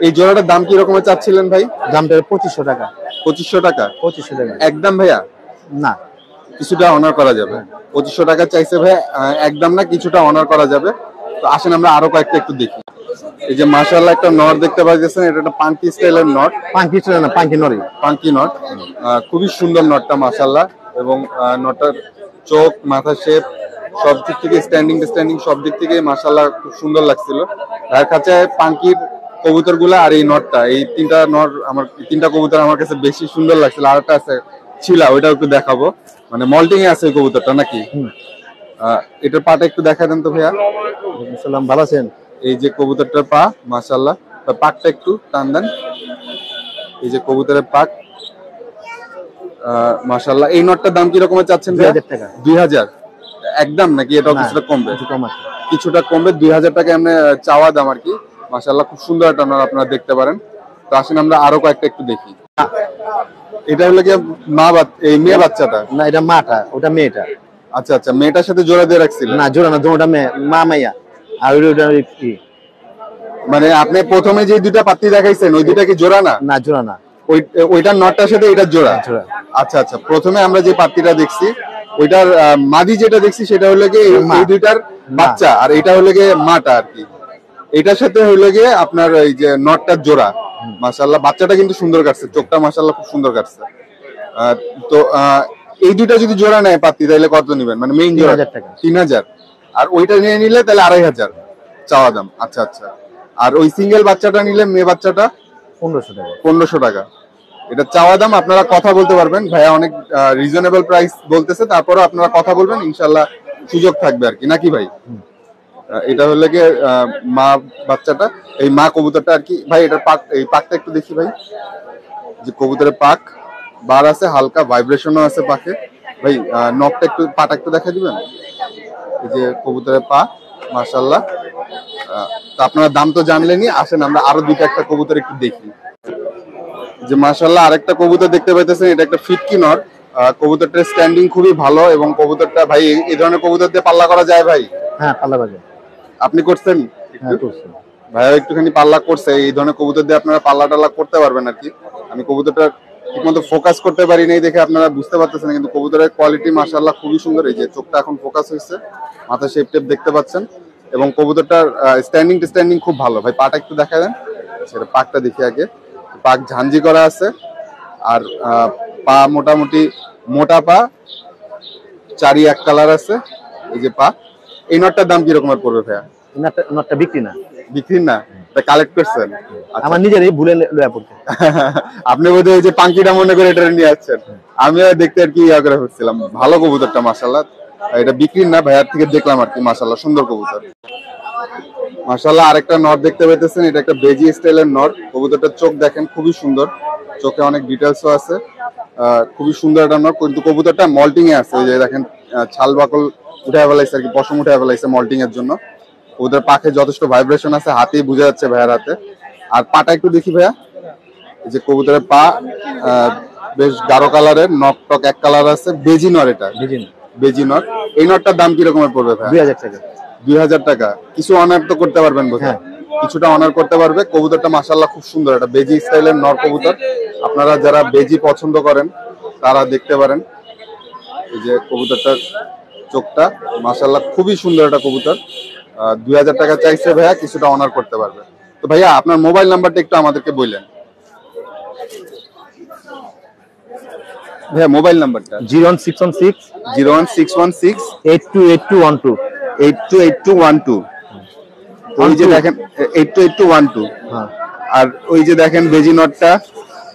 এই জোড়াটার দাম কি রকমের চাচ্ছিলেন ভাই? দামটা 2500 টাকা। 2500 টাকা? 2500 টাকা একদম ভাইয়া? না, কিছুটা অনার করা যাবে। 2500 টাকা চাইছে ভাই, একদম না, কিছুটা অনার করা যাবে। তো আসেন আমরা আরো কয়েকটা একটু দেখি। এই যে মাশাআল্লাহ একটা নট দেখতে পাচ্ছেন, এটা একটা পাঙ্কি স্টাইলের নট। পাঙ্কি স্টাইল না, পাঙ্কি নরি। পাঙ্কি নট, খুবই সুন্দর নটটা মাশাআল্লাহ। এবং নটটার চোখ, মাথা শেপ সব দিক থেকে, স্ট্যান্ডিং সব দিক থেকে মাশাআল্লাহ খুব সুন্দর লাগছিল। তার কাছে পাঙ্কির কবুতরগুলো আর এই নটটা, এই তিনটা কবুতর আমার কাছে বেশি সুন্দর লাগছিল। আর একটা আছে ছিলা, ওইটাও একটু দেখাবো। মানে মল্টিং এ আছে এই কবুতরটা নাকি? এটার পাটা একটু দেখা দেন তো ভাইয়া। সালাম, ভালো আছেন? এই যে কবুতরটার পা মাশাআল্লাহ, পাকটা একটু টান দেন। এই যে কবুতরের পাক মাশাআল্লাহ। এই নটটার দাম কি রকমের চাচ্ছেন? 2000 টাকা। 2000 একদম নাকি এটাও কিছুটা কমবে? কম আছে, কিছুটা কমবে। 2000 টাকা এমনি চাওয়া দাম আর কি। মাশাআল্লাহ খুব সুন্দর একটা নর, আপনারা দেখতে পারেন। তো আসেন আমরা আরো কয়েকটা একটু দেখি। এটা হলো কি এই মেয়ে বাচ্চাটা? না, এটা মাটা, ওটা মেয়েটা। আচ্ছা আচ্ছা, মেয়েটার সাথে জোড়া দিয়ে রাখছিল? না, জোড়া না, ওটা মা মাইয়া। আর ওটা মানে আপনি প্রথমে যে দুইটা পাত্তি দেখাইছেন, ওই দুইটা কি জোড়া না? না, জোড়া না, ওইটার নটটার সাথে এটার জোড়া? জোড়া। আচ্ছা আচ্ছা, প্রথমে আমরা যে পাত্তিটা দেখছি, ওইটার মাদি যেটা দেখছি সেটা হলো গিয়ে এই দুইটার বাচ্চা, আর এটা হলো গিয়ে মাটা আর কি। এটার সাথে হলো গিয়ে আপনার এই যে নটটার জোড়া। মাশাআল্লাহ বাচ্চাটা কিন্তু সুন্দর কাটছে, চোখটা মাশাআল্লাহ খুব সুন্দর কাটছে। তো এই দুইটা যদি জোড়া নেয় পাত্তি, তাহলে কত নেবেন? মানে মেইন জোড়া 3000 টাকা। 3000। আর ওইটা নিয়ে নিলে তাহলে 2500 চাওয়া দাম। আচ্ছা আচ্ছা, আর ওই সিঙ্গেল বাচ্চাটা নিলে, মেয়ে বাচ্চাটা 1500 টাকা। 1500 টাকা এটা চাওয়া দাম। আপনারা কথা বলতে পারবেন, ভাইয়া অনেক রিজনেবল প্রাইস বলতেছে, তারপরে আপনারা কথা বলবেন, ইনশাল্লাহ সুযোগ থাকবে আর কি, নাকি ভাই? এটা হলে গিয়ে মা বাচ্চাটা, এই মা কবুতরটা আর কি। ভাই এটার পাক, এই পাকটা একটু দেখি ভাই। যে কবুতরের পাক বার আছে, হালকা ভাইব্রেশনও আছে পাকে। ভাই নখটা একটু, পাটা একটু দেখা দিবেন। এই যে কবুতরের পা মাশাআল্লাহ। তো আপনারা দাম তো জানলেনই, আসেন আমরা আরো দুইটা একটা কবুতর একটু দেখি। যে মাশাআল্লাহ আরেকটা কবুতর দেখতে পাইতেছেন, এটা একটা ফিটকি নর। কবুতরটার স্ট্যান্ডিং খুবই ভালো, এবং কবুতরটা ভাই এই ধরনের কবুতর দিয়ে পাল্লা করা যায় ভাই? হ্যাঁ, পাল্লা বাজে। আপনি করছেন? ভাইয়া একটুখানি পাল্লা করছে। এই ধরনের কবুতর দিয়ে আপনারা পাল্লা টাল্লা করতে পারবেন আর কি। আমি কবুতরটা ঠিকমতো ফোকাস করতে পারি নাই দেখে আপনারা বুঝতে পারতেছেন, কিন্তু কবুতরের কোয়ালিটি মাশাআল্লাহ খুবই সুন্দর। এই যে চোখটা এখন ফোকাস হয়েছে, মাথা শেপ টেপ দেখতে পাচ্ছেন, এবং কবুতরটার স্ট্যান্ডিং খুব ভালো। ভাই পাটা একটু দেখা দেন। সেটা পাকটা দেখি আগে। পাক ঝাঞ্জি করা আছে, আর পা মোটামুটি মোটা পা, চারি এক কালার আছে। এই যে পা, এই নটটার দাম কি রকমের পড়বে ভাইয়া? নটটা বিক্রি না। বিক্রি না, এটা কালেক্ট করছেন? আমার নিজেরই ভুলে লয়া পড়তে। আপনি বোধহয় ওই যে পাঙ্কিটা মনে করে এটা নিয়ে আসছেন। আমিও দেখতে আর কি ইয়া করে ফেলছিলাম। ভালো কবুতরটা মাশাআল্লাহ। এটা বিক্রি না, ভাইয়ার থেকে দেখলাম আর কি। মাশাআল্লাহ সুন্দর কবুতর মাশাআল্লাহ। আরেকটা নর দেখতে পাইতেছেন, এটা একটা বেজি স্টাইলের নর। কবুতরটার চোখ দেখেন খুবই সুন্দর, চোখে অনেক ডিটেলসও আছে। খুবই সুন্দর একটা নর, কিন্তু কবুতরটা মল্টিং এ আছে। এই যে দেখেন ছাল বাকল উঠে ফেলাইছে আর কি, পশম উঠে ফেলাইছে মল্টিং এর জন্য। ওদের পাখে যথেষ্ট ভাইব্রেশন আছে, হাতেই বোঝা যাচ্ছে ভাইয়ার হাতে। আর পাটা একটু দেখি ভাইয়া, এই যে কবুতরের পা বেশ গাঢ় কালারের, নক টক এক কালার আছে, বেজি নর। এটা বেজি নর। এই নরটার দাম কি রকমের পড়বে ভাই? 2000 টাকা। 2000 টাকা। কিছু অনার তো করতে পারবেন বোধহয়? কিছুটা অনার করতে পারবে। কবুতরটা মাশাআল্লাহ খুব সুন্দর, এটা বেজি স্টাইলের নর কবুতর। আপনারা যারা বেজি পছন্দ করেন তারা দেখতে পারেন। এই যে কবুতরটার চোখটা মাশাআল্লাহ খুবই সুন্দর একটা কবুতর। 2000 টাকা চাইছে ভাইয়া, কিছুটা অনার করতে পারবে। তো ভাইয়া আপনার মোবাইল নাম্বারটা একটু আমাদেরকে বললেন ভাইয়া। মোবাইল নাম্বারটা 01616 01616 828212 828212। ওই যে দেখেন 828212। আর ওই যে দেখেন বেজি নটটা,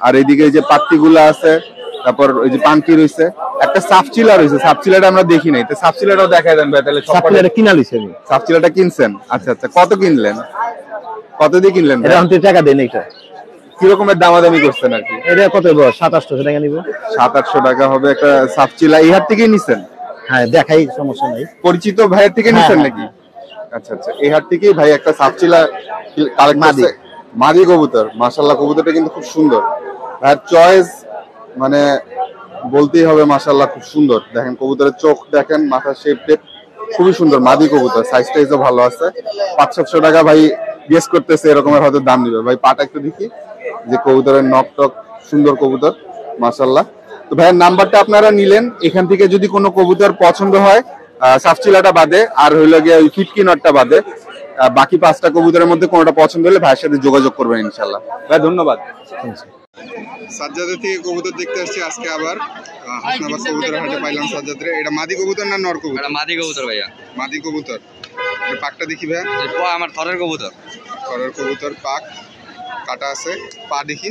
আর এইদিকে যে পাত্তিগুলো আছে, তারপর ওই যে পাঙ্কি রয়েছে, একটা সাফচিলা রয়েছে। সাফচিলাটা আমরা দেখি নাই, তো সাফচিলাটাও দেখাই দেন ভাই তাহলে। সাফচিলাটা কিনা লইছি আমি। সাফচিলাটা কিনছেন? আচ্ছা আচ্ছা, কত কিনলেন? কত দিয়ে কিনলেন? এটা আমি টাকা দেন। এটা কি রকমের দামাদামি করছেন আর কি? এটা কত? 700-800 টাকা নিব। 700-800 টাকা হবে একটা সাফচিলা। এই হাট থেকেই নিছেন? হ্যাঁ, দেখাই, সমস্যা নাই। পরিচিত ভাইয়ের থেকে নিছেন নাকি? আচ্ছা আচ্ছা, এই হাট থেকেই ভাই একটা সাফচিলা কালেক্ট করছে। মাদি কবুতর মাশাআল্লাহ, কবুতরটা কিন্তু খুব সুন্দর। আর চয়েস মানে বলতেই হবে মাশাআল্লাহ, খুব সুন্দর। দেখেন কবুতরের চোখ দেখেন, মাথার শেপ টেপ খুবই সুন্দর। মাদি কবুতর, সাইজ টাইজও ভালো আছে। 500-700 টাকা ভাই গেস করতেছে এরকমের হয়তো দাম নিবে ভাই। পাটা একটু দেখি, যে কবুতরের নক টক সুন্দর কবুতর মাশাআল্লাহ। তো ভাইয়ের নাম্বারটা আপনারা নিলেন। এখান থেকে যদি কোনো কবুতর পছন্দ হয়, সাফচিলাটা বাদে আর হইলো গিয়ে ওই কিটকি নটটা বাদে, বাকি 5টা কবুতরের মধ্যে কোনোটা পছন্দ হলে ভাইয়ের সাথে যোগাযোগ করবেন ইনশাআল্লাহ। ভাই ধন্যবাদ। সাজ্জাদের থেকে কবুতর দেখতে আসছি আজকে আবার। হাসনাবাদ কবুতরের হাটে পাইলাম সাজ্জাদরে। এটা মাদি কবুতর না নর কবুতর? এটা মাদি কবুতর ভাইয়া। মাদি কবুতর। এর পাকটা দেখি ভাইয়া। এটা আমার থরের কবুতর। থরের কবুতর, পাক কাটা আছে। পা দেখি।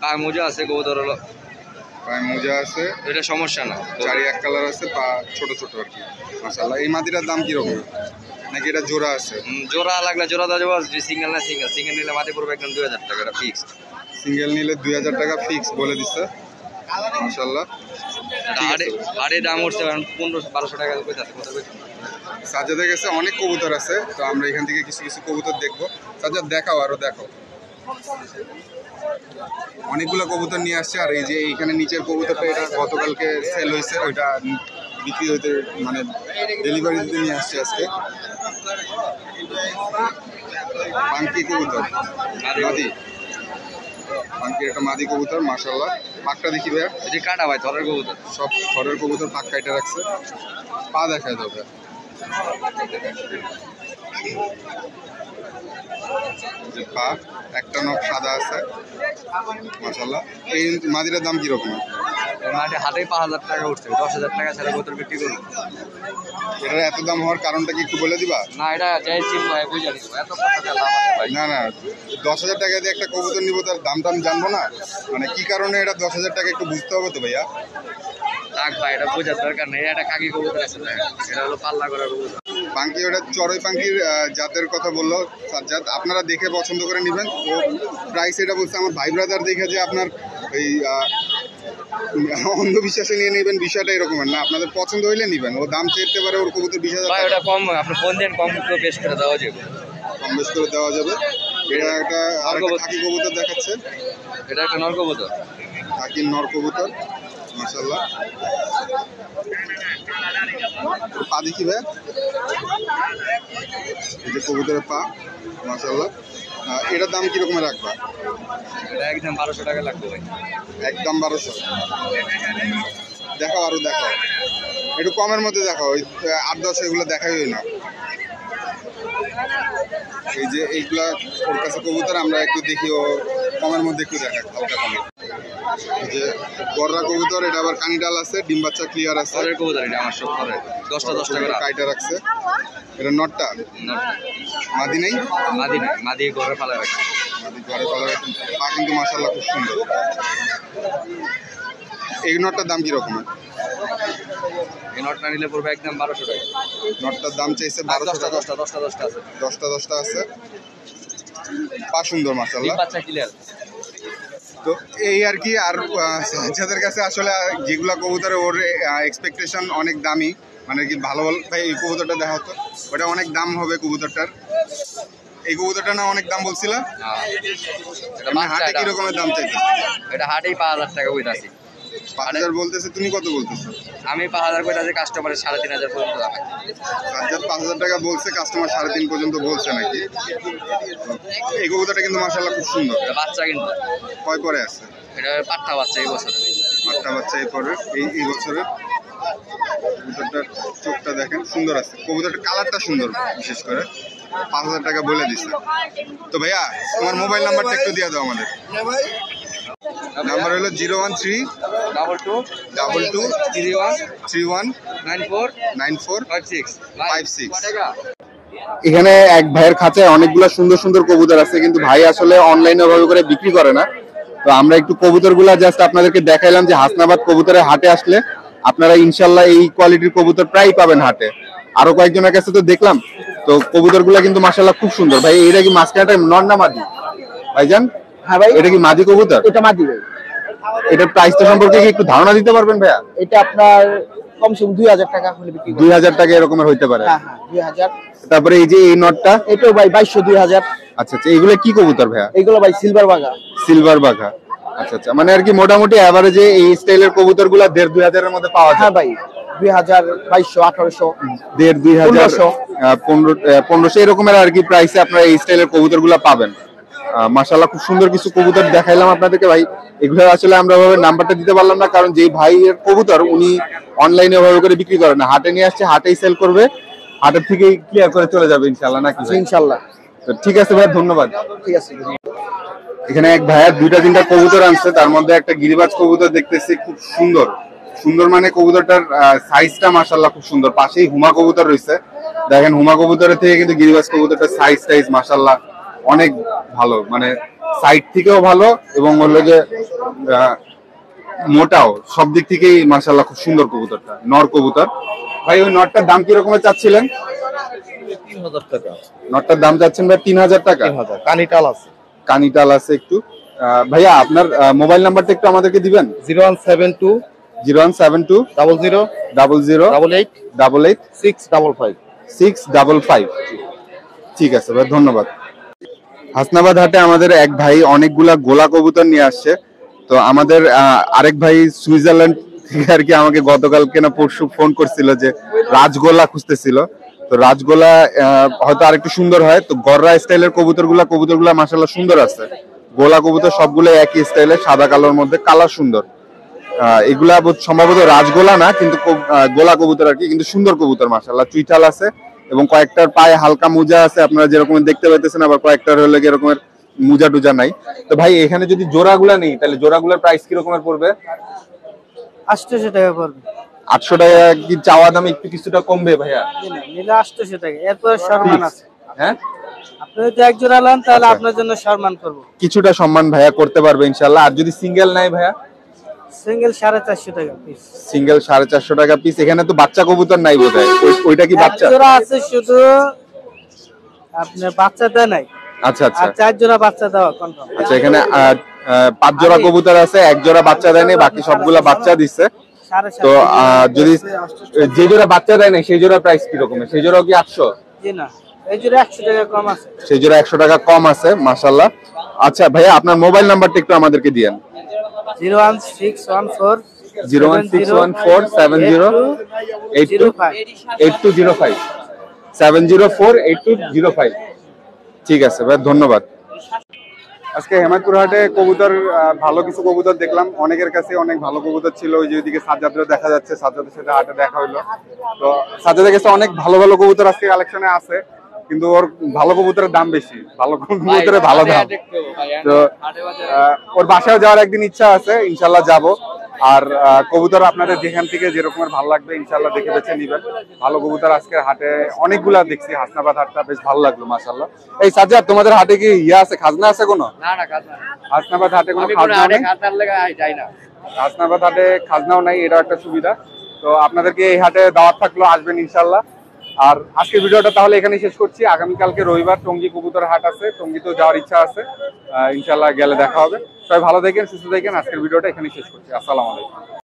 পা মোজা আছে, কবুতর হলো পায়ে মোজা আছে। এটা সমস্যা না। চারি এক কালার আছে, পা ছোট ছোট আর কি মাশাআল্লাহ। এই মাদিটার দাম কি রকম নাকি এটা জোড়া আছে? জোড়া লাগলে জোড়া দেওয়া যাবে, যদি সিঙ্গেল না সিঙ্গেল। সিঙ্গেল নিলে মাদি পড়বে একদম 2000 টাকা, এটা ফিক্সড। সিঙ্গেল নিলে 2000 টাকা ফিক্স বলে দিচ্ছে মাশাআল্লাহ। আড়ে দাম উঠছে 1500-1200 টাকা কইতাছে কবুতর। সাজ্জাদের কাছে অনেক কবুতর আছে, তো আমরা এখান থেকে কিছু কিছু কবুতর দেখবো। সাজ্জাদ দেখাও, আরো দেখো। অনেকগুলো কবুতর নিয়ে আসছে। আর এই যে এইখানে নিচের কবুতরটা, এটা গতকালকে সেল হয়েছে, ওইটা বিক্রি হইতে মানে ডেলিভারি দিতে নিয়ে আসছে আজকে। পাঙ্কি কবুতর মাদি, পাঙ্কির একটা মাদি কবুতর মাশাআল্লাহ। পাকটা দেখি ভাইয়া। এই যে কাটা ভাই থরের কবুতর, সব থরের কবুতর, পাক কাইটা রাখছে। পা দেখায় দাও ভাইয়া। পা একটা নখ সাদা আছে মাশাআল্লাহ। এই মাদিটার দাম কিরকম? মাটি হাতে 5000 টাকা উঠছে, 10000 টাকা ছাড়া কবুতর বিক্রি করবো। এটার এত দাম হওয়ার কারণটা কি একটু বলে দিবা? না, এটা যাই সিম ভাই বুঝা নিব, এত টাকা লাভ আছে ভাই। না না, 10,000 টাকা দিয়ে একটা কবুতর নিবো, তার দাম টাম জানবো না মানে কি কারণে এটা 10,000 টাকা একটু বুঝতে হবে তো ভাইয়া। থাক ভাই, এটা বোঝার দরকার নেই। এটা কাকি কবুতর আছে, এটা হলো পাল্লা করার কবুতর। পাঙ্কি ওটা চড়ই পাঙ্কির জাতের কথা বললো সাজ্জাদ, আপনারা দেখে পছন্দ করে নেবেন। ও প্রাইস এটা বলছে আমার ভাই ব্রাদার দেখে যে আপনার ওই অন্ধবিশ্বাসে নিয়ে নেবেন, বিষয়টা এরকমের না। আপনাদের পছন্দ হইলে নেবেন। ও দাম চেয়ে পারে ওর কবুতর 20,000 ভাই, টাকা। ওটা কম, আপনি ফোন দেন, কম একটু বেশ করে দেওয়া যাবে। কম বেশ করে দেওয়া যাবে। এটা একটা আরেকটা খাকি কবুতর দেখাচ্ছে। এটা একটা নর কবুতর, খাকির নর কবুতর মাশাআল্লাহ। পা দেখি ভাই। এই যে কবুতরের পা মাশাআল্লাহ। এটার দাম কিরকমের রাখবা? এটা একদম 1200 টাকা লাগবে ভাই। একদম 1200। দেখাও, আরো দেখাও, একটু কমের মধ্যে দেখাও। ওই 8-10 এগুলো দেখাই না। এই যে এইগুলা ওর কাছে কবুতর, আমরা একটু দেখি ও কমের মধ্যে একটু দেখাই, হালকা কমে। এই যে গররা কবুতর, এটা আবার কানি ডাল আছে, ডিম বাচ্চা ক্লিয়ার আছে। থরের কবুতর, এটা আমার সব থরের। 10টা 10 টাকা কাইটা রাখছে। এটা নটটা মাদি নেই, মাদি না, মাদি ঘরে ফালা রাখছে। মাদি ঘরে পালা রাখছে। পা কিন্তু মাশাআল্লাহ খুব সুন্দর। এই নটটার দাম কি রকমের? এই নটটা নিলে পড়বে একদম 1200 টাকা। নটটার দাম চাইছে 1200 টাকা। 10টা আছে। 10টা আছে। পা সুন্দর মাশাআল্লাহ। বাচ্চা ক্লিয়ার। তো এই আর কি। আর সাজ্জাদের কাছে আসলে যেগুলা কবুতরে ওর এক্সপেকটেশন অনেক দামি, মানে কি ভালো ভাই এই কবুতরটা দেখা হতো, ওটা অনেক দাম হবে কবুতরটার। এই কবুতরটা না অনেক দাম বলছিল, হাটে কি রকমের দাম চাইছে? এটা হাটেই 5,000 টাকা কইতাছি। 5,000 বলতেছে, তুমি কত বলতেছো? আমি 5,000 কইতাছি, কাস্টমারের 3,500 পর্যন্ত দাম। সাজ্জাদ 5,000 টাকা বলছে, কাস্টমার 3,500 পর্যন্ত বলছে নাকি? এই কবুতরটা কিন্তু মাশাআল্লাহ খুব সুন্দর। এটা বাচ্চা কিন্তু কয় পরে আছে? এটা পাঠা বাচ্চা এই বছর। পাঠা বাচ্চা এই পরে এই বছরের। কবুতরটার চোখটা দেখেন সুন্দর আছে, কবুতরটার কালারটা সুন্দর, বিশেষ করে 5,000 টাকা বলে দিচ্ছে। তো ভাইয়া তোমার মোবাইল নাম্বারটা একটু দিয়ে দাও আমাদের। নাম্বার হলো 013-22-31-31-94-96। এখানে এক ভাইয়ের খাঁচায় অনেকগুলো সুন্দর সুন্দর কবুতর আছে, কিন্তু ভাই আসলে অনলাইনে ওভাবে করে বিক্রি করে না। তো আমরা একটু কবুতরগুলা জাস্ট আপনাদেরকে দেখাইলাম যে হাসনাবাদ কবুতরের হাটে আসলে আপনারা ইনশাল্লাহ এই কোয়ালিটির কবুতর প্রায় পাবেন হাটে। আরো কয়েকজনের কাছে তো দেখলাম, তো কবুতরগুলা কিন্তু মাশাআল্লাহ খুব সুন্দর। ভাই এটা কি মাঝখানটা নর না মাদি ভাইজান? হ্যাঁ ভাই, এটা কি মাদি কবুতর? এটা মাদি ভাই। এটার প্রাইসটা সম্পর্কে কি একটু ধারণা দিতে পারবেন ভাইয়া? এটা আপনার কমসে কম 2,000 টাকা হলে বিক্রি করব। 2,000 টাকা এরকমের হইতে পারে। হ্যাঁ হ্যাঁ 2,000। তারপরে এই যে এই নটটা, এটাও ভাই 2,200 2,000। আচ্ছা আচ্ছা, এগুলো কি কবুতর ভাইয়া? এগুলো ভাই সিলভার বাগা। সিলভার বাঘা, আচ্ছা আচ্ছা, মানে আর কি মোটামুটি এভারেজে এই স্টাইলের কবুতরগুলো 1,500-2,000 এর মধ্যে পাওয়া যায়। হ্যাঁ ভাই 2,000 2,200 1,800 1,500 1500 এরকমের আর কি প্রাইসে আপনারা এই স্টাইলের কবুতরগুলো পাবেন। মাশাআল্লাহ খুব সুন্দর কিছু কবুতর দেখাইলাম আপনাদেরকে ভাই। এগুলো আসলে আমরা ভাবে নাম্বারটা দিতে পারলাম না, কারণ যেই ভাইয়ের কবুতর উনি অনলাইনে ভাবে করে বিক্রি করে না, হাটে নিয়ে আসছে, হাটেই সেল করবে, হাটের থেকেই ক্লিয়ার করে চলে যাবে ইনশাআল্লাহ, নাকি? ইনশাআল্লাহ। তো ঠিক আছে ভাই, ধন্যবাদ। ঠিক আছে। এখানে এক ভাইয়া 2-3টা কবুতর আনছে, তার মধ্যে একটা গিরিবাজ কবুতর দেখতেছি, খুব সুন্দর সুন্দর, মানে কবুতরটার সাইজটা মাশাআল্লাহ খুব সুন্দর। পাশেই হুমা কবুতর রয়েছে, দেখেন হুমা কবুতরের থেকে কিন্তু গিরিবাজ কবুতরটার সাইজ মাশাআল্লাহ অনেক ভালো, মানে সাইড থেকেও ভালো এবং হলো যে মোটাও, সব দিক থেকেই মাশাআল্লাহ খুব সুন্দর কবুতরটা, নর কবুতর। ভাই ওই নটটার দাম কি রকমের চাচ্ছিলেন? 3,000 টাকা। নটটার দাম চাচ্ছেন ভাই 3,000 টাকা। 3,000 কানিটাল আছে। কানিটাল আছে একটু। ভাইয়া আপনার মোবাইল নাম্বারটা একটু আমাদেরকে দিবেন। 0172 00 00 00 88 88 655। 655। ঠিক আছে ভাই, ধন্যবাদ। হাসনাবাদ হাটে আমাদের এক ভাই অনেকগুলা গোলা কবুতর নিয়ে আসছে। তো আমাদের আরেক ভাই সুইজারল্যান্ড থেকে আর কি আমাকে গতকালকে না পরশু ফোন করছিল যে রাজগোলা খুঁজতেছিল। তো রাজগোলা হয়তো আরেকটু সুন্দর হয়। তো গররা স্টাইলের কবুতরগুলা মাশাআল্লাহ সুন্দর আছে। গোলা কবুতর সবগুলো একই স্টাইলের, সাদা কালোর মধ্যে, কালার সুন্দর। এগুলা সম্ভবত রাজগোলা না, কিন্তু গোলা কবুতর আর কি, কিন্তু সুন্দর কবুতর মাশাআল্লাহ। চুইঠাল আছে এবং কয়েকটার পায়ে হালকা মোজা আছে, আপনারা যেরকম দেখতে পাইতেছেন, আবার কয়েকটার হলে এরকমের মোজা টুজা নাই। তো ভাই এখানে যদি জোড়াগুলা নেই, তাহলে জোড়াগুলোর প্রাইস কি রকমের পড়বে? 800 টাকা পড়বে। 800 টাকা কি চাওয়া দামে একটু কিছুটা কমবে ভাইয়া? নিলে 800 টাকা, এরপর সম্মান আছে। হ্যাঁ, আপনি যদি এক জোড়া নেন তাহলে আপনার জন্য সম্মান করব। কিছুটা সম্মান ভাইয়া করতে পারবে ইনশাআল্লাহ। আর যদি সিঙ্গেল নাই ভাইয়া? সিঙ্গেল 450 টাকা পিস। সিঙ্গেল 450 টাকা পিস। এখানে তো বাচ্চা কবুতর নাই বোধহয়, ওইটা কি বাচ্চা? এক জোড়া আছে শুধু, আপনার বাচ্চা দেয় নাই। আচ্ছা আচ্ছা, আর 4 জোড়া বাচ্চা দেওয়া কনফার্ম। আচ্ছা এখানে 5 জোড়া কবুতর আছে, 1 জোড়া বাচ্চা দেয়নি, বাকি সবগুলা বাচ্চা দিচ্ছে। তো যদি যে জোড়া বাচ্চা দেয় না সেই জোড়া প্রাইস কি রকমের? সেই জোড়াও কি 800? জি না, এই জোড়া 100 টাকা কম আছে। সেই জোড়া 100 টাকা কম আছে মাশাআল্লাহ। আচ্ছা ভাইয়া আপনার মোবাইল নাম্বারটা একটু আমাদেরকে দিয়েন। 01614 01614 708205 7048205। ঠিক আছে ভাই, ধন্যবাদ। আজকে হেমায়তপুর হাটে কবুতর ভালো কিছু কবুতর দেখলাম, অনেকের কাছে অনেক ভালো কবুতর ছিল। ওই যে ওইদিকে সাজ্জাদরা দেখা যাচ্ছে, সাজ্জাদের সাথে হাটে দেখা হইলো। তো সাজ্জাদের কাছে অনেক ভালো ভালো কবুতর আজকে কালেকশনে আছে, কিন্তু ওর ভালো কবুতরের দাম বেশি, ভালো কবুতরের ভালো দাম। তো ওর বাসায় যাওয়ার একদিন ইচ্ছা আছে, ইনশাল্লাহ যাব। আর কবুতর আপনাদের যেখান থেকে যেরকমের ভালো লাগবে ইনশাল্লাহ দেখে বেছে নিবেন। ভালো কবুতর আজকে হাটে অনেকগুলা দেখছি। হাসনাবাদ হাটটা বেশ ভালো লাগলো মাশাআল্লাহ। এই সাজ্জাদ তোমাদের হাটে কি ইয়া আছে, খাজনা আছে কোনো? না না, খাজনা হাসনাবাদ হাটে কোনো খাজনা নেই। খাজনার লাগা যাই না। হাসনাবাদ হাটে খাজনাও নাই, এটা একটা সুবিধা। তো আপনাদেরকে এই হাটে দাওয়াত থাকলো, আসবেন ইনশাল্লাহ। আর আজকের ভিডিওটা তাহলে এখানেই শেষ করছি। আগামীকালকে রবিবার টঙ্গী কবুতর হাট আছে, টঙ্গীতেও যাওয়ার ইচ্ছা আছে, ইনশাল্লাহ গেলে দেখা হবে। সবাই ভালো থাকেন, সুস্থ থাকেন। আজকের ভিডিওটা এখানেই শেষ করছি। আসসালামু আলাইকুম।